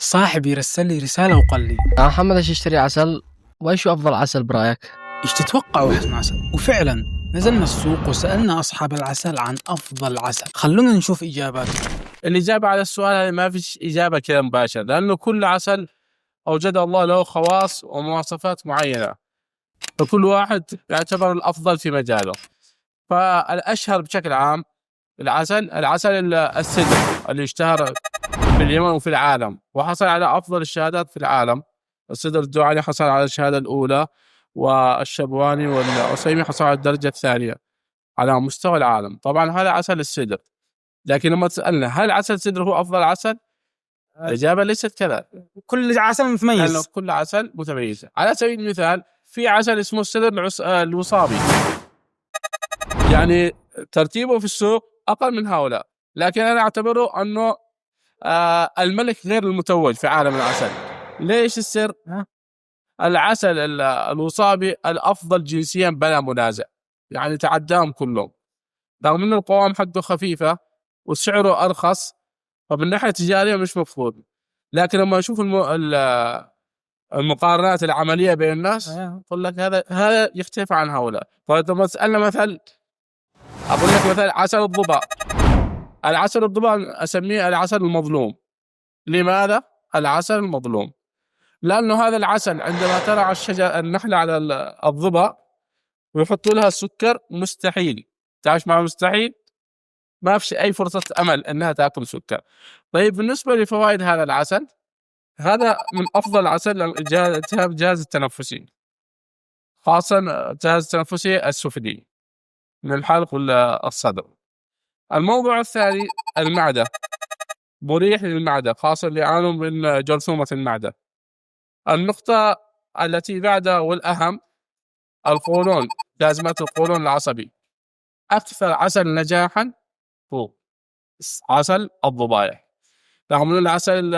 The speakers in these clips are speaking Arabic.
صاحبي يرسل لي رسالة وقال لي يا محمد ايش اشتري عسل؟ وايش أفضل عسل برأيك؟ ايش تتوقع أحسن عسل؟ وفعلا نزلنا السوق وسألنا أصحاب العسل عن أفضل عسل. خلونا نشوف إجاباتهم. الإجابة على السؤال هذا ما فيش إجابة كذا مباشرة، لأنه كل عسل أوجد الله له خواص ومواصفات معينة، فكل واحد يعتبر الأفضل في مجاله. فالأشهر بشكل عام العسل السدر اللي اشتهر في اليمن وفي العالم وحصل على أفضل الشهادات في العالم. السدر الدعاني حصل على الشهادة الأولى، والشبواني والعسيمي حصل على الدرجة الثانية على مستوى العالم. طبعا هذا عسل السدر، لكن لما تسألنا هل عسل السدر هو أفضل عسل؟ الإجابة ليست كذا. كل عسل متميز. كل عسل متميز. على سبيل المثال في عسل اسمه السدر الوصابي، يعني ترتيبه في السوق أقل من هؤلاء، لكن أنا أعتبره أنه الملك غير المتوج في عالم العسل. ليش السر؟ العسل الوصابي الأفضل جنسيا بلا منازع، يعني تعداهم كلهم، رغم أن القوام حقه خفيفة وسعره أرخص، فمن ناحية تجارية مش مفروض. لكن لما أشوف المقارنات العملية بين الناس أقول لك هذا يختلف عن هؤلاء. فلما تسألنا مثل، أقول لك مثل عسل الضبع. العسل الضبع أسميه العسل المظلوم. لماذا العسل المظلوم؟ لأنه هذا العسل عندما ترعى النحلة على الضبع ويحطوا لها السكر مستحيل تعيش مع مستحيل، ما في أي فرصة أمل أنها تأكل سكر. طيب بالنسبة لفوائد هذا العسل، هذا من أفضل العسل لالتهاب الجهاز التنفسي، خاصة الجهاز التنفسي السفلي من الحلق والصدر. الموضوع الثاني المعدة، مريح للمعدة خاصة اللي يعانون من جرثومة المعدة. النقطة التي بعدها والأهم القولون، جازمة القولون العصبي. أكثر عسل نجاحا هو عسل الضبايح، رغم أن العسل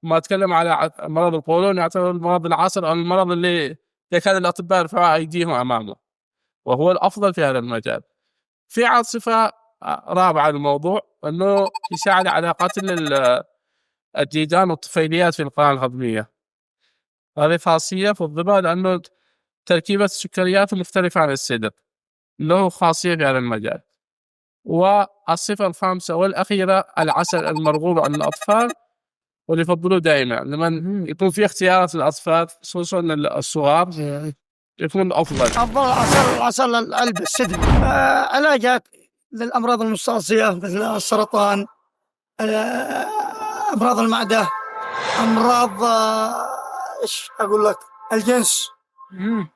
ما أتكلم على مرض القولون يعتبر مرض العصر أو المرض اللي يكاد الأطباء يرفعوا أيديهم أمامه، وهو الأفضل في هذا المجال. في عاد صفة رابعة للموضوع، أنه يساعد على قتل الديدان والطفيليات في القناة الهضمية. هذه خاصية في الضبع، لأنه تركيبة السكريات مختلفة عن السدر، له خاصية في هذا المجال. والصفة الخامسة والأخيرة العسل المرغوب عن الأطفال، واللي يفضلوه دائما لمن يكون في اختيارات للأطفال خصوصا الصغار يكون أفضل. أفضل عسل القلب السدر. علاجات للأمراض المستعصية مثل السرطان، أمراض المعدة، أمراض إيش أقول لك، الجنس.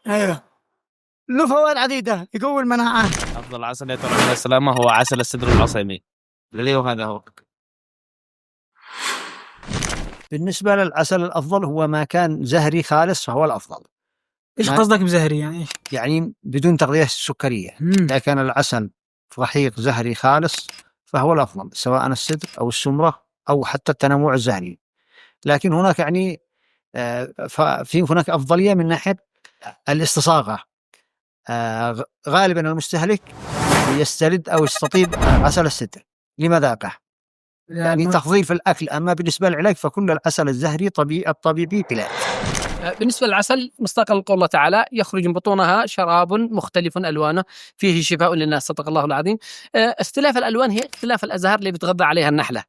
أيوه، له فوائد عديدة، يقوي المناعة. أفضل عسل يا عليه السلامة هو عسل السدر العصيمي. هذا هو. بالنسبة للعسل الأفضل هو ما كان زهري خالص فهو الأفضل. إيش قصدك بزهري يعني؟ يعني بدون تغذية سكرية. إذا كان العسل رحيق زهري خالص فهو الأفضل، سواء السدر أو السمرة أو حتى التنوع الزهري. لكن هناك يعني هناك أفضلية من ناحية الاستصاغة. غالبا المستهلك يسترد أو يستطيب عسل السدر لمذاقه، يعني تفضيل في الأكل. أما بالنسبة للعلاج فكل العسل الزهري الطبيعي بلاد. بالنسبة للعسل مصداقا لقول الله تعالى يخرج من بطونها شراب مختلف ألوانه فيه شفاء للناس، صدق الله العظيم. اختلاف الألوان هي اختلاف الأزهار اللي بتغذى عليها النحلة،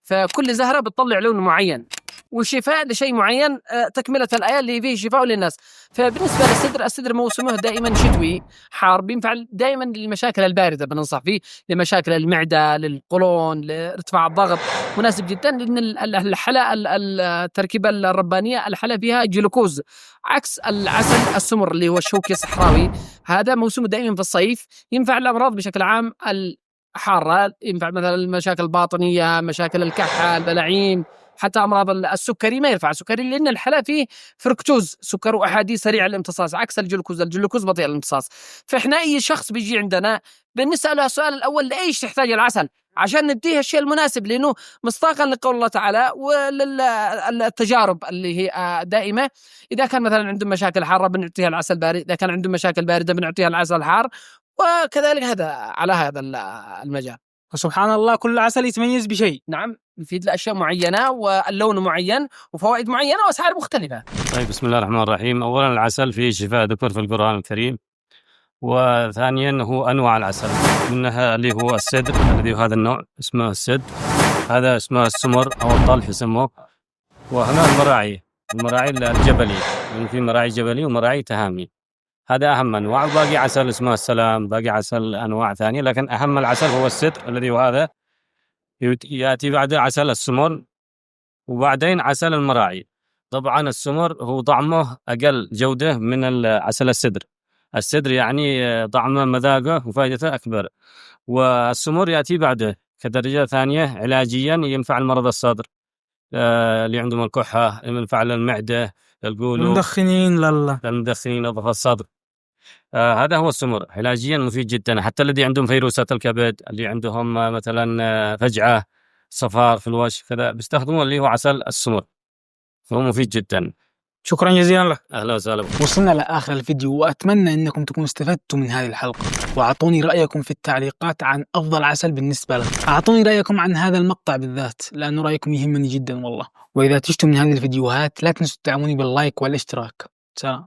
فكل زهرة بتطلع لون معين وشفاء لشيء معين، تكملة الآية اللي فيه شفاء للناس. فبالنسبة للسدر، السدر موسمه دائما شتوي حار، بينفع دائما للمشاكل الباردة، بننصح فيه لمشاكل المعدة، للقولون، لارتفاع الضغط، مناسب جدا. لأن الحلا التركيبة الربانية الحلا فيها جلوكوز، عكس العسل السمر اللي هو الشوكي الصحراوي، هذا موسمه دائما في الصيف. ينفع الأمراض بشكل عام حارة، ينفع مثلا المشاكل الباطنية، مشاكل الكحة، البلاعين، حتى أمراض السكري ما ينفع السكري، لأن الحلا فيه فركتوز، سكر وأحادي سريع الامتصاص، عكس الجلوكوز بطيء الامتصاص. فإحنا أي شخص بيجي عندنا بنسأله السؤال الأول لإيش تحتاج العسل، عشان نديه الشيء المناسب، لأنه مصداقا لقول الله تعالى وللتجارب اللي هي دائمة. إذا كان مثلا عنده مشاكل حارة بنعطيها العسل بارد، إذا كان عنده مشاكل باردة بنعطيها العسل حار، وكذلك هذا على هذا المجال. وسبحان الله كل عسل يتميز بشيء. نعم، يفيد لأشياء معينة واللون معين وفوائد معينة وأسعار مختلفة. طيب، بسم الله الرحمن الرحيم. أولا العسل فيه شفاء ذكر في القرآن الكريم، وثانيا هو أنواع العسل، منها اللي هو السدر، الذي هذا النوع اسمه السدر، هذا اسمه السمر أو الطلح يسموه، وهنا المراعي الجبلي، يعني في مراعي جبلي ومراعي تهامي، هذا أهم أنواع. وباقي عسل اسمه السلام، باقي عسل أنواع ثانية، لكن أهم العسل هو السدر الذي هذا يأتي بعده عسل السمر، وبعدين عسل المراعي. طبعا السمر هو طعمه أقل جودة من عسل السدر. السدر يعني طعمه مذاقه وفائدته أكبر، والسمر يأتي بعده كدرجة ثانية علاجيا، ينفع المرضى الصدر، اللي عندهم الكحة، ينفع للمعدة، للقولون، للمدخنين، نظف الصدر. هذا هو السمر، علاجيا مفيد جدا. حتى الذي عندهم فيروسات الكبد، اللي عندهم مثلا فجعة، صفار في الوجه كذا، بيستخدمون اللي هو عسل السمر، فهو مفيد جدا. شكرا جزيلا لك. أهلا وسهلا. وصلنا لآخر الفيديو، وأتمنى أنكم تكونوا استفدتوا من هذه الحلقة، وأعطوني رأيكم في التعليقات عن أفضل عسل بالنسبة لكم. أعطوني رأيكم عن هذا المقطع بالذات، لأنه رأيكم يهمني جدا والله. وإذا تشتوا من هذه الفيديوهات لا تنسوا تدعموني باللايك والاشتراك. سلام.